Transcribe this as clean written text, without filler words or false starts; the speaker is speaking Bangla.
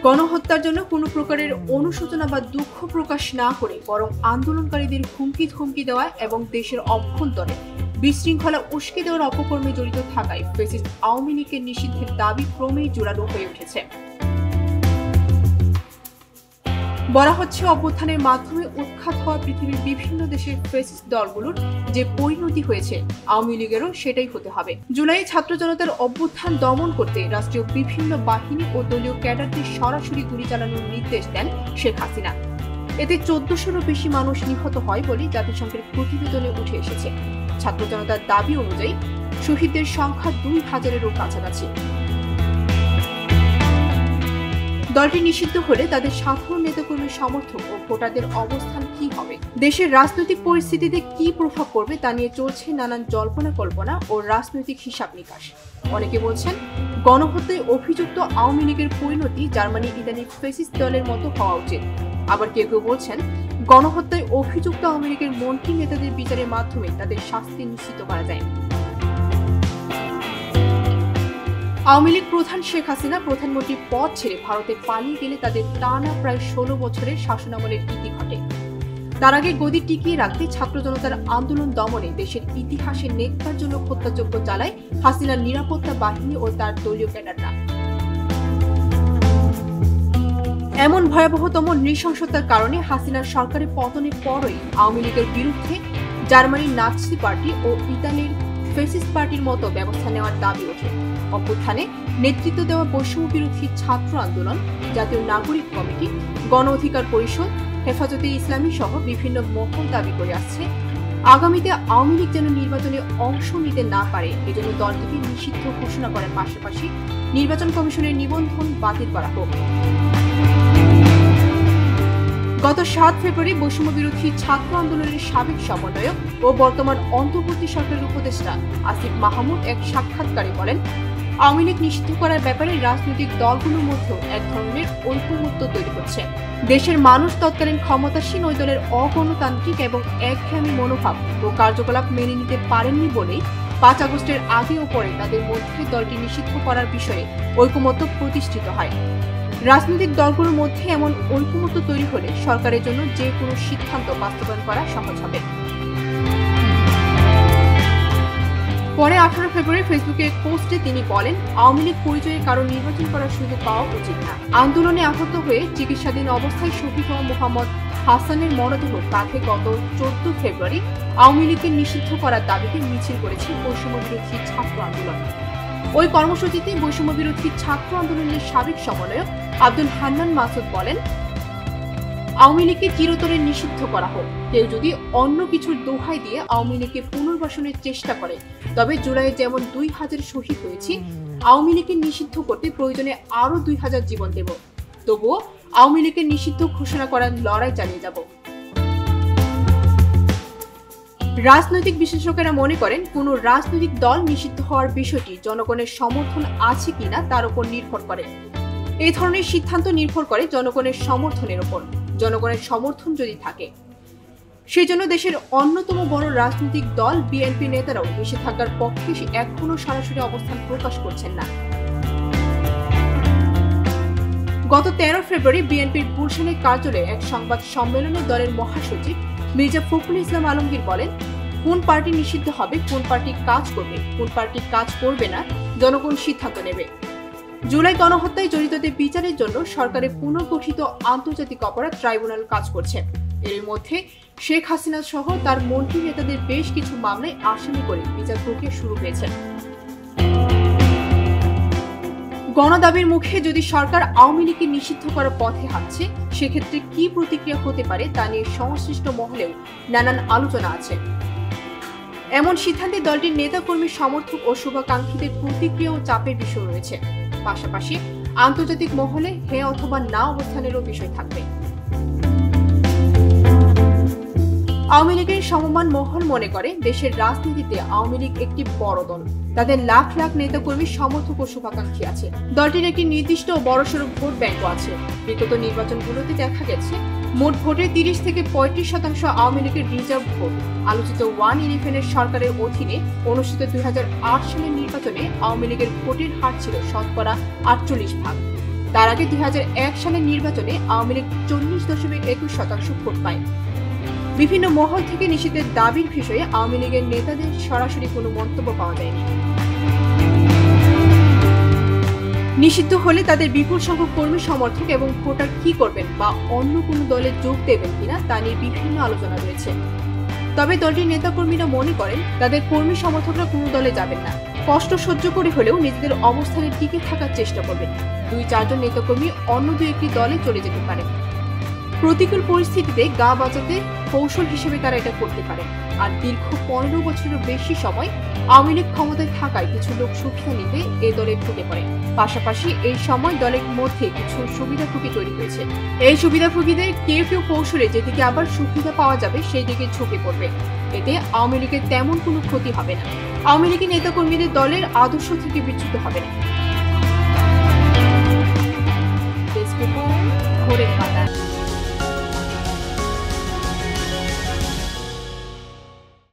গণহত্যার জন্য কোনো প্রকারের অনুশোচনা বা দুঃখ প্রকাশ না করে বরং আন্দোলনকারীদের হুমকি ধমকি দেওয়া এবং দেশের অভ্যন্তরে বিশৃঙ্খলা উস্কে দেওয়ার অপকর্মে জড়িত থাকায় ফ্যাসিস্ট আওয়ামী লীগের নিষিদ্ধের দাবি ক্রমেই জোরালো হয়ে উঠেছে। বলা হচ্ছে, অভ্যুত্থানের মাধ্যমে উৎখাত হওয়া পৃথিবীর বিভিন্ন দেশের ফ্যাসিস্ট দলগুলোর যে পরিণতি হয়েছে, আওয়ামী লীগেরও সেটাই হতে হবে। জুলাই ছাত্র জনতার অভ্যুত্থান দমন করতে রাষ্ট্রীয় বিভিন্ন বাহিনী ও দলীয় ক্যাডারদের সরাসরি গুলি চালানোর নির্দেশ দেন শেখ হাসিনা। এতে 1400-রও বেশি মানুষ নিহত হয় বলে জাতিসংঘের প্রতিবেদনে উঠে এসেছে। ছাত্র জনতার দাবি অনুযায়ী শহীদদের সংখ্যা 2000-এরও কাছাকাছি। দলটি নিষিদ্ধ হলে তাদের সাধারণ নেতাকর্মী সমর্থক ও ভোটারদের অবস্থান কি হবে, দেশের রাজনৈতিক পরিস্থিতিতে কি প্রভাব পড়বে তা নিয়ে চলছে নানান জল্পনা কল্পনা ও রাজনৈতিক হিসাব নিকাশ। অনেকে বলছেন, গণহত্যায় অভিযুক্ত আওয়ামী লীগের পরিণতি জার্মানি ইতালির ফ্যাসিস্ট দলের মতো হওয়া উচিত। আবার কেউ কেউ বলছেন, গণহত্যায় অভিযুক্ত আওয়ামী লীগের মন্ত্রী নেতাদের বিচারের মাধ্যমে তাদের শাস্তি নিশ্চিত করা যায়। আওয়ামী লীগ প্রধান শেখ হাসিনা প্রধানমন্ত্রীর পদ ছেড়ে ভারতে পালিয়ে গেলে তাদের টানা প্রায় 16 বছরের শাসনামলের ইতি ঘটে। তার আগে গদি টিকিয়ে রাখতে ছাত্র জনতার আন্দোলন দমনে দেশের ইতিহাসে নেককারজনক হত্যাযজ্ঞ চালায় হাসিনার নিরাপত্তা বাহিনী ও তার দলীয় ক্যাডাররা। এমন ভয়াবহতম নৃশংসতার কারণে হাসিনার সরকারের পতনের পরই আওয়ামী লীগের বিরুদ্ধে জার্মানির নাৎসি পার্টি ও ইতালির ফ্যাসিস্ট পার্টির মতো ব্যবস্থা নেওয়ার দাবি ওঠে। অভ্যুত্থানে নেতৃত্ব দেওয়া বৈষম্য বিরোধী ছাত্র আন্দোলন, জাতীয় নাগরিক কমিটি, গণ অধিকার পরিষদ, হেফাজতে ইসলামী সহ বিভিন্ন মহল দাবি করে আসছে, আগামীতে আওয়ামী লীগ যেন নির্বাচনে অংশ নিতে না পারে এজন্য দলটিকে নিষিদ্ধ ঘোষণা করার পাশাপাশি নির্বাচন কমিশনের নিবন্ধন বাতিল করা হোক। গত 7 ফেব্রুয়ারি বৈষম্য বিরোধী ছাত্র আন্দোলনের সাবেক সমন্বয়ক ও বর্তমান অন্তর্বর্তী সরকারের উপদেষ্টা আসিফ মাহমুদ এক সাক্ষাৎকারে বলেন, আওয়ামী লীগ নিষিদ্ধ করার ব্যাপারে রাজনৈতিক দলগুলোর মধ্যেও এক ধরনের ঐকমত্য তৈরি হচ্ছে। দেশের মানুষ তৎকালীন ক্ষমতাসীন ওই দলের অগণতান্ত্রিক এবং একঘেয়েমি মনোভাব ও কার্যকলাপ মেনে নিতে পারেননি বলেই 5 আগস্টের আগে ও পরে তাদের মধ্যে দলটি নিষিদ্ধ করার বিষয়ে ঐকমত্য প্রতিষ্ঠিত হয়। রাজনৈতিক দলগুলোর মধ্যে এমন ঐকমত্য তৈরি হলে সরকারের জন্য যে কোনো সিদ্ধান্ত বাস্তবায়ন করা সহজ হবে। পরে 18 ফেব্রুয়ারি ফেসবুকে পোস্টে তিনি বলেন, আওয়ামী লীগ পরিচয়ে কারো নির্বাচন করার সুযোগ পাওয়া উচিত না। আন্দোলনে আহত হয়ে চিকিৎসাধীন অবস্থায় শহীদ হওয়া মোহাম্মদ হাসানের মরদেহ কাঁধে গত 14 ফেব্রুয়ারি আওয়ামী লীগকে নিষিদ্ধ করার দাবিতে মিছিল করেছে বৈষম্য বিরোধী ছাত্র আন্দোলন। ওই কর্মসূচিতে বৈষম্য বিরোধী ছাত্র আন্দোলনের সাবেক সমন্বয়ক আব্দুল হান্নান মাসুদ বলেন, আওয়ামী লীগকে চিরতরে নিষিদ্ধ করা হোক। কেউ যদি অন্য কিছুর দোহাই দিয়ে আওয়ামী লীগকে পুনর্বাসনের চেষ্টা করে, তবে জুলাইয়ে যেমন 2000 শহীদ হয়েছে, আওয়ামী লীগকে নিষিদ্ধ করতে প্রয়োজনে আরো 2000 জীবন দেব। তবুও আওয়ামী লীগকে নিষিদ্ধ ঘোষণা করার লড়াই চালিয়ে যাব। রাজনৈতিক বিশেষজ্ঞরা মনে করেন, কোন রাজনৈতিক দল নিষিদ্ধ হওয়ার বিষয়টি জনগণের সমর্থন আছে কিনা তার উপর নির্ভর করে। এই ধরনের সিদ্ধান্ত নির্ভর করে জনগণের সমর্থনের উপর। জনগণের সমর্থন যদি থাকে, সেজন্য দেশের অন্যতম বড় রাজনৈতিক দল বিএনপি নেতারাও নিষেধাজ্ঞার পক্ষে এখনো সরাসরি অবস্থান প্রকাশ করছেন না। গত 13 ফেব্রুয়ারি বিএনপির গুলশানের কার্যালয়ে এক সংবাদ সম্মেলনে দলের মহাসচিব মির্জা ফখরুল ইসলাম আলমগীর বলেন, কোন পার্টি নিষিদ্ধ হবে, কোন পার্টি কাজ করবে, কোন পার্টি কাজ করবে না, জনগণ সিদ্ধান্ত নেবে। জুলাই গণহত্যায় জড়িতদের বিচারের জন্য সরকারের পুনর্গঠিত আন্তর্জাতিক অপরাধ ট্রাইব্যুনাল কাজ করছে। এর মধ্যে শেখ হাসিনা সহ তার মন্ত্রী নেতাদের বেশ কিছু মামলায় আসামি করে বিচার প্রক্রিয়া শুরু হয়েছে। গণদাবির মুখে যদি সরকার আওয়ামী লীগকে নিষিদ্ধ করার পথে হাঁটছে, সেক্ষেত্রে কি প্রতিক্রিয়া হতে পারে তা নিয়ে সংশ্লিষ্ট মহলেও নানান আলোচনা আছে। এমন সিদ্ধান্তে দলটির নেতাকর্মী, সমর্থক ও শুভাকাঙ্ক্ষীদের প্রতিক্রিয়া ও চাপের বিষয় রয়েছে। পাশাপাশি আন্তর্জাতিক মহলে হ্যাঁ অথবা না অবস্থানেরও বিষয় থাকবে। আওয়ামী লীগের সমমান মহল মনে করে, দেশের রাজনীতিতে আওয়ামী লীগ একটি বড় দল। তাদের লাখ লাখ নেতাকর্মী, সমর্থক ও শুভাকাঙ্ক্ষী আছে। দলটির একটি নির্দিষ্ট ও বড়সড় ভোট ব্যাংকও আছে। বিগত নির্বাচনগুলোতে দেখা গেছে, মোট ভোটের 30 থেকে 35% আওয়ামী লীগের রিজার্ভ ভোট। আলোচিত 111 সরকারের অধীনে অনুষ্ঠিত 2008 সালের নির্বাচনে আওয়ামী লীগের ভোটের হার ছিল শতকরা 48%। তার আগে 2001 সালের নির্বাচনে আওয়ামী লীগ 40.21% ভোট পায়। বিভিন্ন মহল থেকে নিষিদ্ধের দাবির বিষয়ে আওয়ামী লীগের নেতাদের সরাসরি কোনো মন্তব্য পাওয়া যায়নি। নিষিদ্ধ হলে তাদের বিপুল সংখ্যক কর্মী সমর্থক এবং ভোটার কি করবেন বা অন্য কোনো দলে যোগ দেবেন কিনা তা নিয়ে বিভিন্ন আলোচনা রয়েছে। তবে দলটির নেতাকর্মীরা মনে করেন তাদের কর্মী সমর্থকরা কোনো দলে যাবেন না, কষ্ট সহ্য করে হলেও নিজেদের অবস্থানে টিকে থাকার চেষ্টা করবেন। 2-4 জন নেতাকর্মী অন্য 2-1টি দলে চলে যেতে পারেন। প্রতিকূল পরিস্থিতিতে গা বাঁচাতে কৌশল হিসেবে তারা এটা করতে পারে। আর দীর্ঘ 15 বছরের বেশি সময় আওয়ামী লীগ ক্ষমতায় থাকায় কিছু লোক সুবিধা নিতে এই দলে ঢুকে পড়ে। পাশাপাশি এই সময় দলের মধ্যে কিছু সুবিধাভোগী তৈরি হয়েছে। এই সুবিধাভোগীদের কেউ কেউ কৌশলে যেদিকে আবার সুবিধা পাওয়া যাবে সেই দিকে ঝুঁকে পড়বে। এতে আওয়ামী লীগের তেমন কোনো ক্ষতি হবে না। আওয়ামী লীগের নেতাকর্মীদের দলের আদর্শ থেকে বিচ্যুত হবে না। ভোরের পাতা।